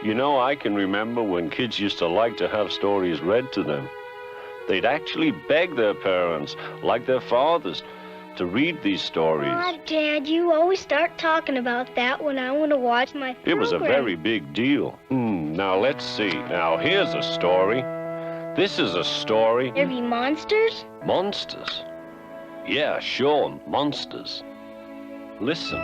You know, I can remember when kids used to like to have stories read to them. They'd actually beg their parents, like their fathers, to read these stories. Aw, Dad, you always start talking about that when I want to watch my program. It was a very big deal. Now let's see. Now here's a story. This is a story. There be monsters? Monsters? Yeah, sure, monsters. Listen.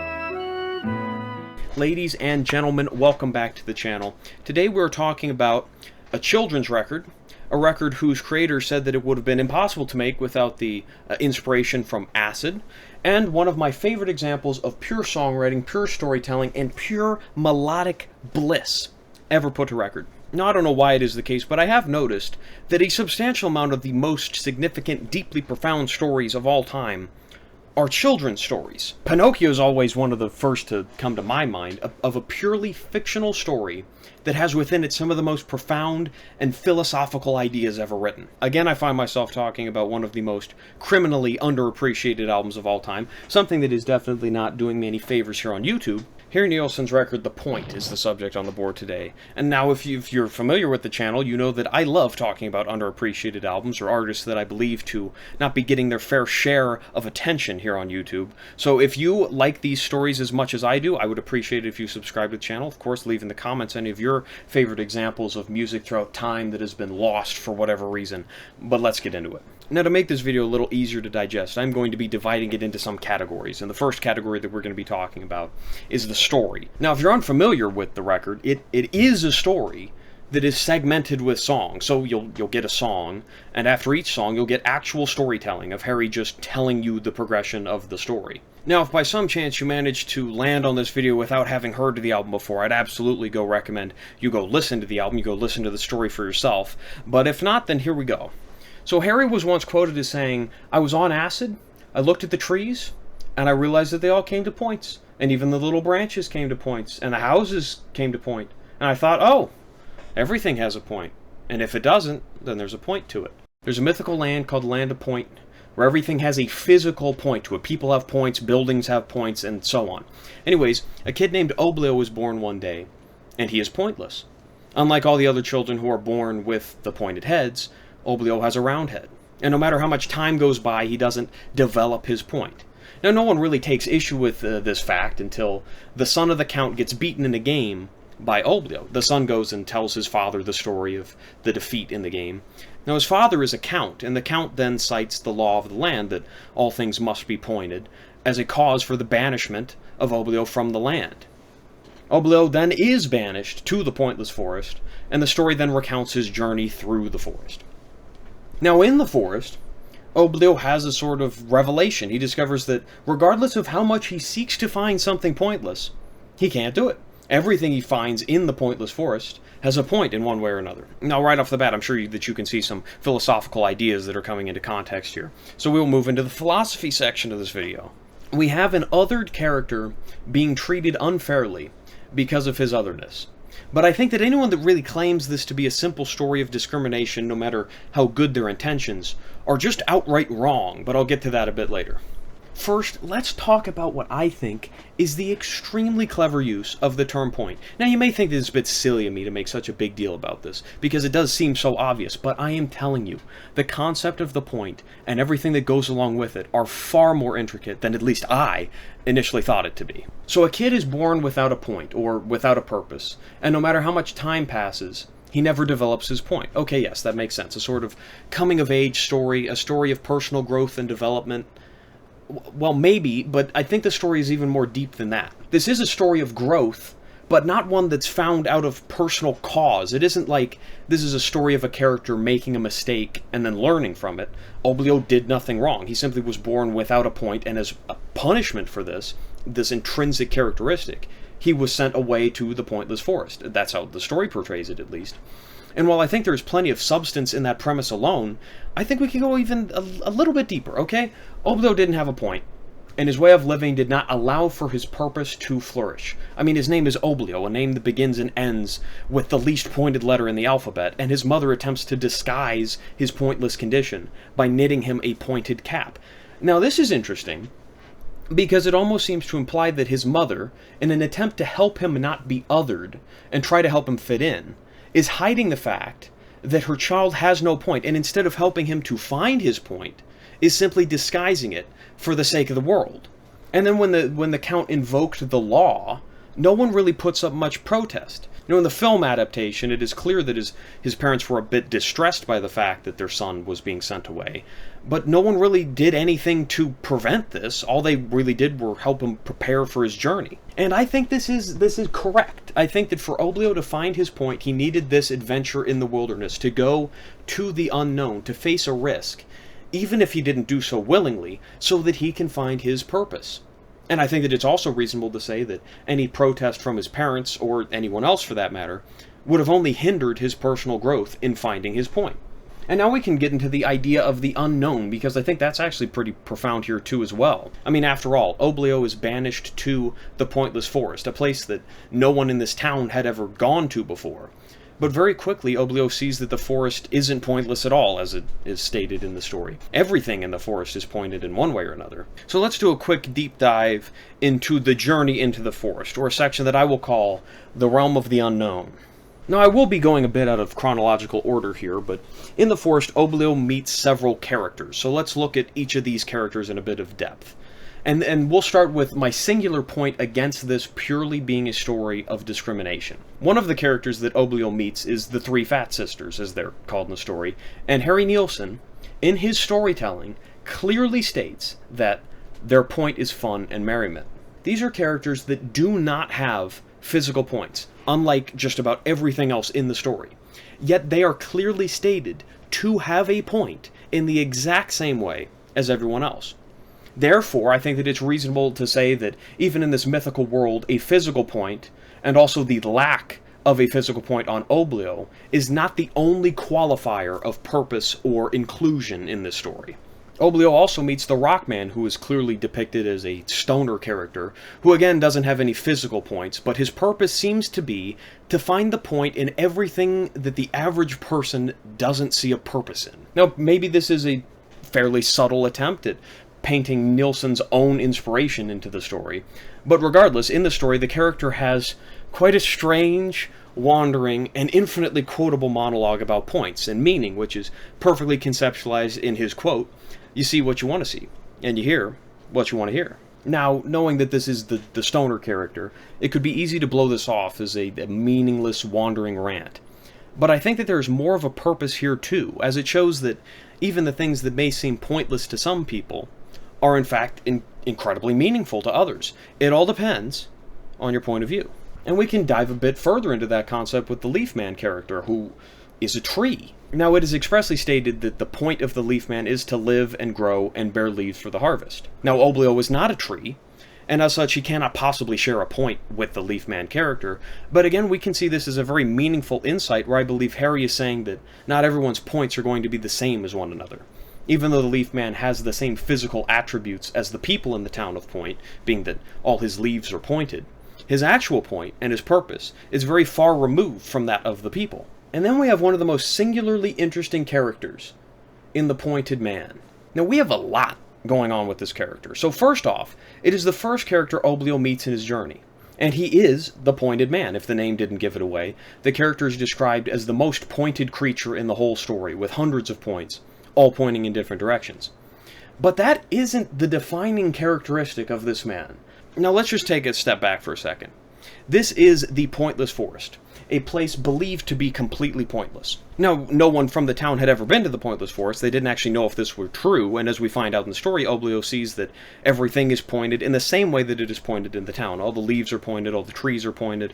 Ladies and gentlemen, welcome back to the channel. Today we're talking about a children's record, a record whose creator said that it would have been impossible to make without the inspiration from acid, and one of my favorite examples of pure songwriting, pure storytelling, and pure melodic bliss ever put to record. Now, I don't know why it is the case, but I have noticed that a substantial amount of the most significant, deeply profound stories of all time are children's stories. Pinocchio is always one of the first to come to my mind of a purely fictional story that has within it some of the most profound and philosophical ideas ever written. Again, I find myself talking about one of the most criminally underappreciated albums of all time, something that is definitely not doing me any favors here on YouTube. Here, Nilsson's record, The Point, is the subject on the board today. And now, if you're familiar with the channel, you know that I love talking about underappreciated albums or artists that I believe to not be getting their fair share of attention here on YouTube. So if you like these stories as much as I do, I would appreciate it if you subscribe to the channel. Of course, leave in the comments any of your favorite examples of music throughout time that has been lost for whatever reason. But let's get into it. Now, to make this video a little easier to digest, I'm going to be dividing it into some categories, and the first category that we're going to be talking about is the story. Now, if you're unfamiliar with the record, it is a story that is segmented with songs. So you'll get a song, and after each song, you'll get actual storytelling of Harry just telling you the progression of the story. Now, if by some chance you manage to land on this video without having heard of the album before, I'd absolutely recommend you go listen to the album, you go listen to the story for yourself. But if not, then here we go. So Harry was once quoted as saying, "I was on acid, I looked at the trees, and I realized that they all came to points, and even the little branches came to points, and the houses came to point, and I thought, oh, everything has a point, and if it doesn't, then there's a point to it." There's a mythical land called the Land of Point, where everything has a physical point to it. People have points, buildings have points, and so on. Anyways, a kid named Oblio was born one day, and he is pointless. Unlike all the other children who are born with the pointed heads, Oblio has a round head, and no matter how much time goes by, he doesn't develop his point. Now, no one really takes issue with this fact until the son of the Count gets beaten in a game by Oblio. The son goes and tells his father the story of the defeat in the game. Now, his father is a count, and the Count then cites the law of the land that all things must be pointed as a cause for the banishment of Oblio from the land. Oblio then is banished to the pointless forest, and the story then recounts his journey through the forest. Now, in the forest, Oblio has a sort of revelation. He discovers that regardless of how much he seeks to find something pointless, he can't do it. Everything he finds in the pointless forest has a point in one way or another. Now, right off the bat, I'm sure that you can see some philosophical ideas that are coming into context here. So we'll move into the philosophy section of this video. We have an othered character being treated unfairly because of his otherness. But I think that anyone that really claims this to be a simple story of discrimination, no matter how good their intentions, are just outright wrong, but I'll get to that a bit later. First, let's talk about what I think is the extremely clever use of the term point. Now, you may think that it's a bit silly of me to make such a big deal about this, because it does seem so obvious, but I am telling you, the concept of the point and everything that goes along with it are far more intricate than at least I initially thought it to be. So a kid is born without a point, or without a purpose, and no matter how much time passes, he never develops his point. Okay, yes, that makes sense. A sort of coming-of-age story, a story of personal growth and development. Well, maybe, but I think the story is even more deep than that. This is a story of growth, but not one that's found out of personal cause. It isn't like this is a story of a character making a mistake and then learning from it. Oblio did nothing wrong. He simply was born without a point, and as a punishment for this intrinsic characteristic, he was sent away to the pointless forest. That's how the story portrays it, at least. And while I think there's plenty of substance in that premise alone, I think we can go even a little bit deeper, okay? Oblio didn't have a point, and his way of living did not allow for his purpose to flourish. I mean, his name is Oblio, a name that begins and ends with the least pointed letter in the alphabet, and his mother attempts to disguise his pointless condition by knitting him a pointed cap. Now, this is interesting, because it almost seems to imply that his mother, in an attempt to help him not be othered and try to help him fit in, is hiding the fact that her child has no point, and instead of helping him to find his point, is simply disguising it for the sake of the world. And then when the Count invoked the law, no one really puts up much protest. In the film adaptation, it is clear that his parents were a bit distressed by the fact that their son was being sent away. But no one really did anything to prevent this. All they really did were help him prepare for his journey. And I think this is correct. I think that for Oblio to find his point, he needed this adventure in the wilderness, to go to the unknown, to face a risk, even if he didn't do so willingly, so that he can find his purpose. And I think that it's also reasonable to say that any protest from his parents, or anyone else for that matter, would have only hindered his personal growth in finding his point. And now we can get into the idea of the unknown, because I think that's actually pretty profound here too as well. I mean, after all, Oblio is banished to the Pointless Forest, a place that no one in this town had ever gone to before. But very quickly, Oblio sees that the forest isn't pointless at all, as it is stated in the story. Everything in the forest is pointed in one way or another. So let's do a quick deep dive into the journey into the forest, or a section that I will call the Realm of the Unknown. Now, I will be going a bit out of chronological order here, but in the forest, Oblio meets several characters. So let's look at each of these characters in a bit of depth. And we'll start with my singular point against this purely being a story of discrimination. One of the characters that Oblio meets is the three Fat Sisters, as they're called in the story, and Harry Nilsson, in his storytelling, clearly states that their point is fun and merriment. These are characters that do not have physical points, unlike just about everything else in the story. Yet they are clearly stated to have a point in the exact same way as everyone else. Therefore, I think that it's reasonable to say that even in this mythical world, a physical point, and also the lack of a physical point on Oblio, is not the only qualifier of purpose or inclusion in this story. Oblio also meets the Rockman, who is clearly depicted as a stoner character, who again doesn't have any physical points, but his purpose seems to be to find the point in everything that the average person doesn't see a purpose in. Now, maybe this is a fairly subtle attempt at painting Nilsson's own inspiration into the story. But regardless, in the story, the character has quite a strange, wandering, and infinitely quotable monologue about points and meaning, which is perfectly conceptualized in his quote, "You see what you want to see, and you hear what you want to hear." Now, knowing that this is the stoner character, it could be easy to blow this off as a meaningless, wandering rant. But I think that there's more of a purpose here too, as it shows that even the things that may seem pointless to some people are in fact incredibly meaningful to others. It all depends on your point of view. And we can dive a bit further into that concept with the Leaf Man character, who is a tree. Now, it is expressly stated that the point of the Leaf Man is to live and grow and bear leaves for the harvest. Now, Oblio is not a tree, and as such he cannot possibly share a point with the Leaf Man character, but again we can see this as a very meaningful insight where I believe Harry is saying that not everyone's points are going to be the same as one another. Even though the Leaf Man has the same physical attributes as the people in the town of Point, being that all his leaves are pointed, his actual point and his purpose is very far removed from that of the people. And then we have one of the most singularly interesting characters in the Pointed Man. Now, we have a lot going on with this character. So first off, it is the first character Oblio meets in his journey. And he is the Pointed Man, if the name didn't give it away. The character is described as the most pointed creature in the whole story, with hundreds of points, all pointing in different directions. But that isn't the defining characteristic of this man. Now let's just take a step back for a second. This is the Pointless Forest, a place believed to be completely pointless. Now, no one from the town had ever been to the Pointless Forest. They didn't actually know if this were true, and as we find out in the story, Oblio sees that everything is pointed in the same way that it is pointed in the town. All the leaves are pointed, all the trees are pointed,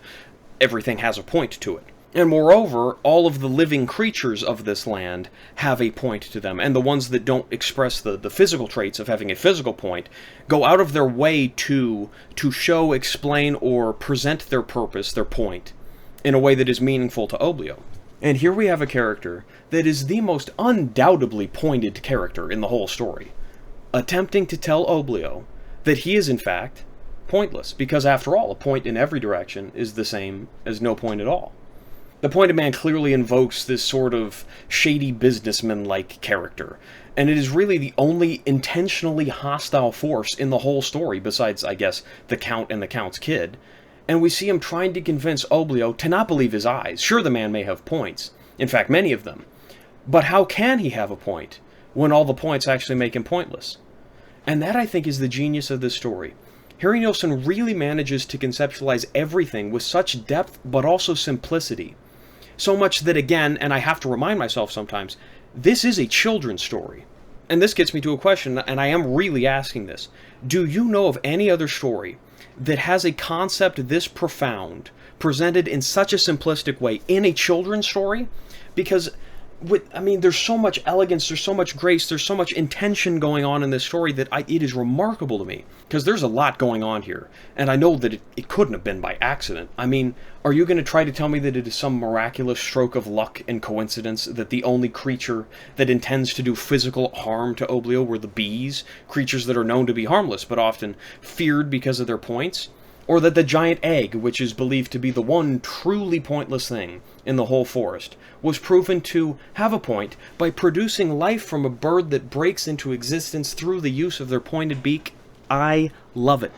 everything has a point to it. And moreover, all of the living creatures of this land have a point to them, and the ones that don't express the physical traits of having a physical point go out of their way to show, explain, or present their purpose, their point, in a way that is meaningful to Oblio. And here we have a character that is the most undoubtedly pointed character in the whole story, attempting to tell Oblio that he is in fact pointless, because after all, a point in every direction is the same as no point at all. The Pointed Man clearly invokes this sort of shady businessman-like character, and it is really the only intentionally hostile force in the whole story, besides, I guess, the Count and the Count's kid. And we see him trying to convince Oblio to not believe his eyes. Sure, the man may have points, in fact, many of them, but how can he have a point when all the points actually make him pointless? And that, I think, is the genius of this story. Harry Nilsson really manages to conceptualize everything with such depth, but also simplicity. So much that, again, and I have to remind myself sometimes, this is a children's story. And this gets me to a question, and I am really asking this. Do you know of any other story that has a concept this profound, presented in such a simplistic way, in a children's story? Because there's so much elegance, there's so much grace, there's so much intention going on in this story that it is remarkable to me. Because there's a lot going on here, and I know that it couldn't have been by accident. I mean, are you going to try to tell me that it is some miraculous stroke of luck and coincidence that the only creature that intends to do physical harm to Oblio were the bees, creatures that are known to be harmless, but often feared because of their points? Or that the giant egg, which is believed to be the one truly pointless thing in the whole forest, was proven to have a point by producing life from a bird that breaks into existence through the use of their pointed beak? I love it.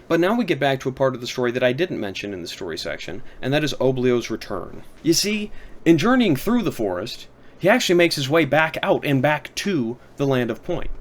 But now we get back to a part of the story that I didn't mention in the story section, and that is Oblio's return. You see, in journeying through the forest, he actually makes his way back out and back to the Land of Point.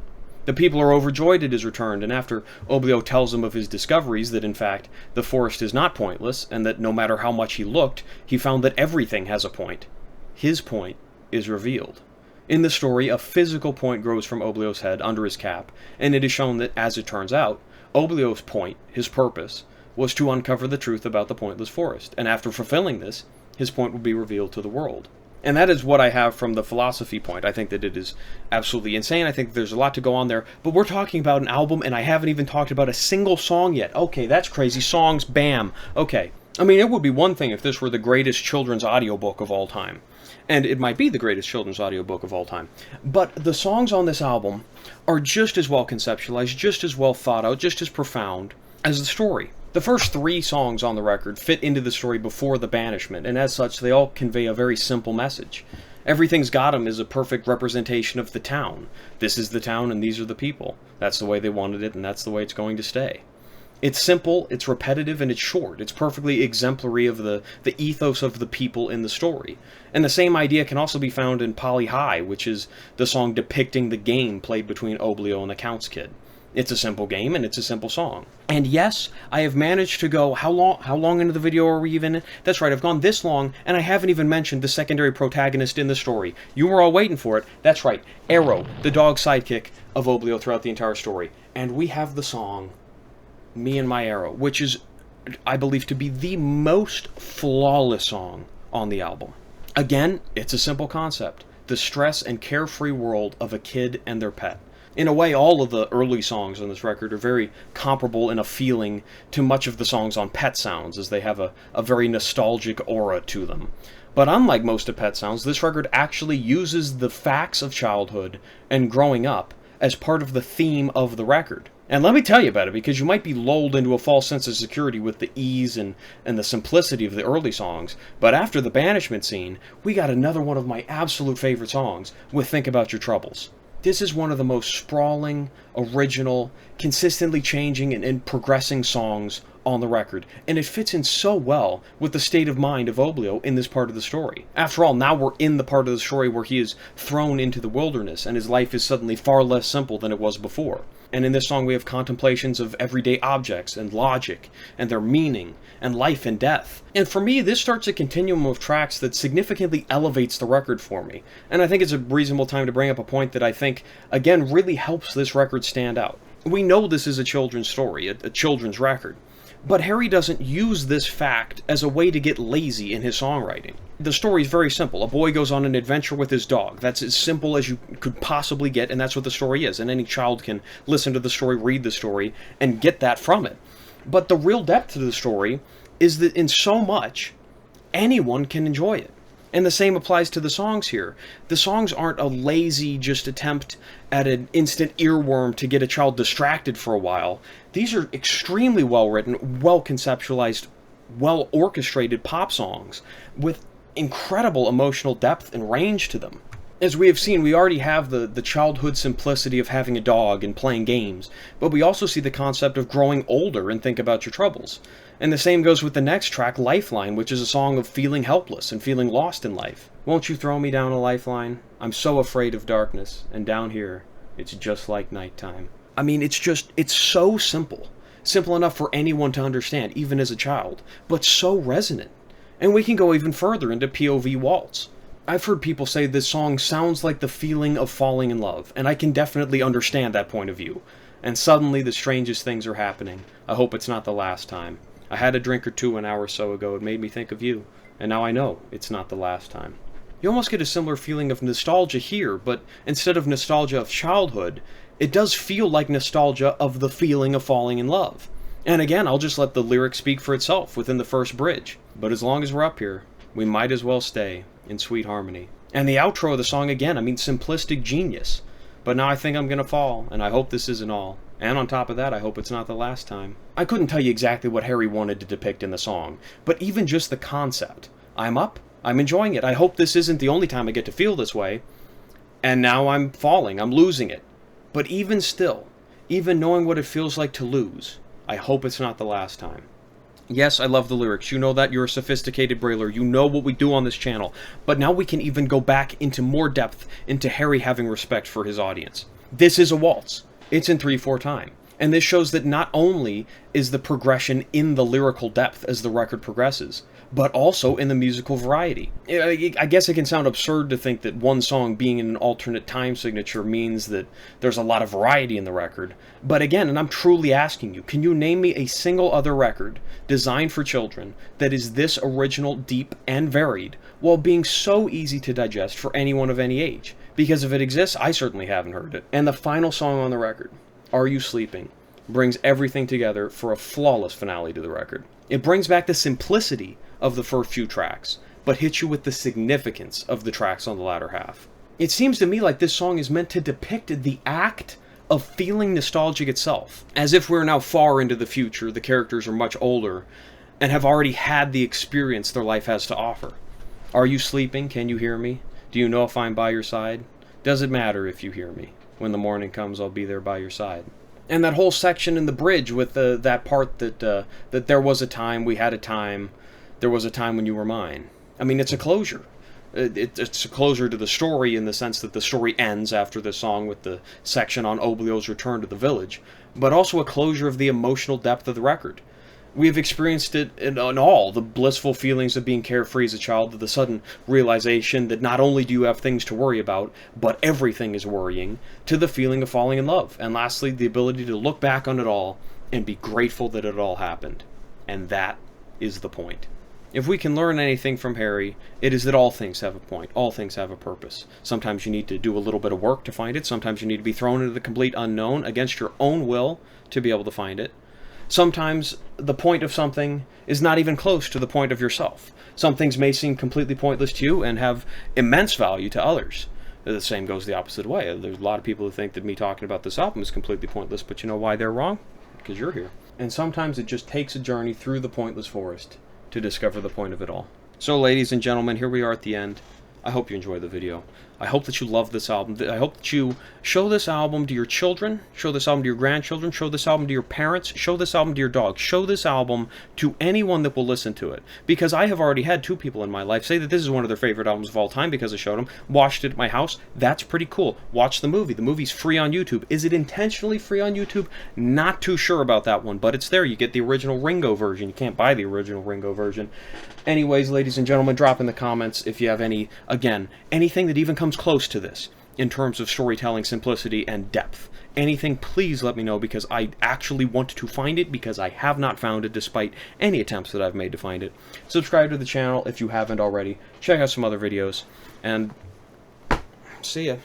The people are overjoyed at his return, and after Oblio tells them of his discoveries that, in fact, the forest is not pointless, and that no matter how much he looked, he found that everything has a point, his point is revealed. In the story, a physical point grows from Oblio's head under his cap, and it is shown that, as it turns out, Oblio's point, his purpose, was to uncover the truth about the pointless forest, and after fulfilling this, his point would be revealed to the world. And that is what I have from the philosophy point. I think that it is absolutely insane. I think there's a lot to go on there. But we're talking about an album, and I haven't even talked about a single song yet. Okay, that's crazy. Songs, bam. Okay. I mean, it would be one thing if this were the greatest children's audiobook of all time. And it might be the greatest children's audiobook of all time. But the songs on this album are just as well conceptualized, just as well thought out, just as profound as the story. The first 3 songs on the record fit into the story before the banishment, and as such, they all convey a very simple message. Everything's Got 'Em is a perfect representation of the town. This is the town, and these are the people. That's the way they wanted it, and that's the way it's going to stay. It's simple, it's repetitive, and it's short. It's perfectly exemplary of the ethos of the people in the story. And the same idea can also be found in Polly High, which is the song depicting the game played between Oblio and the Count's kid. It's a simple game, and it's a simple song. And yes, I have managed to go, how long into the video are we even in? That's right, I've gone this long, and I haven't even mentioned the secondary protagonist in the story. You were all waiting for it. That's right, Arrow, the dog sidekick of Oblio throughout the entire story. And we have the song, Me and My Arrow, which is, I believe, to be the most flawless song on the album. Again, it's a simple concept. The stress and carefree world of a kid and their pet. In a way, all of the early songs on this record are very comparable in a feeling to much of the songs on Pet Sounds, as they have a very nostalgic aura to them. But unlike most of Pet Sounds, this record actually uses the facts of childhood and growing up as part of the theme of the record. And let me tell you about it, because you might be lulled into a false sense of security with the ease and the simplicity of the early songs, but after the banishment scene, we got another one of my absolute favorite songs with Think About Your Troubles. This is one of the most sprawling, original, consistently changing and progressing songs on the record, and it fits in so well with the state of mind of Oblio in this part of the story. After all, now we're in the part of the story where he is thrown into the wilderness, and his life is suddenly far less simple than it was before. And in this song we have contemplations of everyday objects and logic and their meaning and life and death. And for me, this starts a continuum of tracks that significantly elevates the record for me. And I think it's a reasonable time to bring up a point that I think, again, really helps this record stand out. We know this is a children's story, a children's record. But Harry doesn't use this fact as a way to get lazy in his songwriting. The story is very simple. A boy goes on an adventure with his dog. That's as simple as you could possibly get, and that's what the story is. And any child can listen to the story, read the story, and get that from it. But the real depth to the story is that in so much, anyone can enjoy it. And the same applies to the songs here. The songs aren't a lazy just attempt at an instant earworm to get a child distracted for a while. These are extremely well written, well conceptualized, well orchestrated pop songs with incredible emotional depth and range to them. As we have seen, we already have the childhood simplicity of having a dog and playing games, but we also see the concept of growing older and think about your troubles. And the same goes with the next track, Lifeline, which is a song of feeling helpless and feeling lost in life. Won't you throw me down a lifeline? I'm so afraid of darkness, and down here, it's just like nighttime. I mean, it's so simple. Simple enough for anyone to understand, even as a child, but so resonant. And we can go even further into POV Waltz. I've heard people say this song sounds like the feeling of falling in love, and I can definitely understand that point of view. And suddenly the strangest things are happening. I hope it's not the last time. I had a drink or two an hour or so ago. It made me think of you, and now I know it's not the last time. You almost get a similar feeling of nostalgia here, but instead of nostalgia of childhood, it does feel like nostalgia of the feeling of falling in love. And again, I'll just let the lyric speak for itself within the first bridge. But as long as we're up here, we might as well stay in sweet harmony. And the outro of the song again, I mean, simplistic genius. But now I think I'm gonna fall, and I hope this isn't all. And on top of that, I hope it's not the last time. I couldn't tell you exactly what Harry wanted to depict in the song, but even just the concept. I'm up, I'm enjoying it. I hope this isn't the only time I get to feel this way. And now I'm falling, I'm losing it. But even still, even knowing what it feels like to lose, I hope it's not the last time. Yes, I love the lyrics. You know that. You're a sophisticated brailer. You know what we do on this channel. But now we can even go back into more depth into Harry having respect for his audience. This is a waltz. It's in 3/4 time. And this shows that not only is the progression in the lyrical depth as the record progresses, but also in the musical variety. I guess it can sound absurd to think that one song being in an alternate time signature means that there's a lot of variety in the record. But again, and I'm truly asking you, can you name me a single other record designed for children that is this original, deep, and varied, while being so easy to digest for anyone of any age? Because if it exists, I certainly haven't heard it. And the final song on the record, Are You Sleeping?, brings everything together for a flawless finale to the record. It brings back the simplicity of the first few tracks, but hits you with the significance of the tracks on the latter half. It seems to me like this song is meant to depict the act of feeling nostalgic itself, as if we're now far into the future, the characters are much older, and have already had the experience their life has to offer. Are you sleeping? Can you hear me? Do you know if I'm by your side? Does it matter if you hear me? When the morning comes, I'll be there by your side. And that whole section in the bridge with that part that there was a time, we had a time, there was a time when you were mine. I mean, it's a closure. It's a closure to the story in the sense that the story ends after the song with the section on Oblio's return to the village, but also a closure of the emotional depth of the record. We have experienced it in all the blissful feelings of being carefree as a child, the sudden realization that not only do you have things to worry about, but everything is worrying, to the feeling of falling in love, and lastly, the ability to look back on it all and be grateful that it all happened. And that is the point. If we can learn anything from Harry, it is that all things have a point, all things have a purpose. Sometimes you need to do a little bit of work to find it, sometimes you need to be thrown into the complete unknown against your own will to be able to find it. Sometimes the point of something is not even close to the point of yourself. Some things may seem completely pointless to you and have immense value to others. The same goes the opposite way. There's a lot of people who think that me talking about this album is completely pointless, but you know why they're wrong? Because you're here. And sometimes it just takes a journey through the pointless forest to discover the point of it all. So ladies and gentlemen, here we are at the end. I hope you enjoyed the video. I hope that you love this album. I hope that you show this album to your children, show this album to your grandchildren, show this album to your parents, show this album to your dog, show this album to anyone that will listen to it. Because I have already had 2 people in my life say that this is one of their favorite albums of all time because I showed them, watched it at my house. That's pretty cool. Watch the movie. The movie's free on YouTube. Is it intentionally free on YouTube? Not too sure about that one, but it's there. You get the original Ringo version. You can't buy the original Ringo version. Anyways, ladies and gentlemen, drop in the comments if you have any, again, anything that even comes close to this in terms of storytelling simplicity and depth. Anything, please let me know, because I actually want to find it, because I have not found it despite any attempts that I've made to find it. Subscribe to the channel if you haven't already. Check out some other videos, and see ya.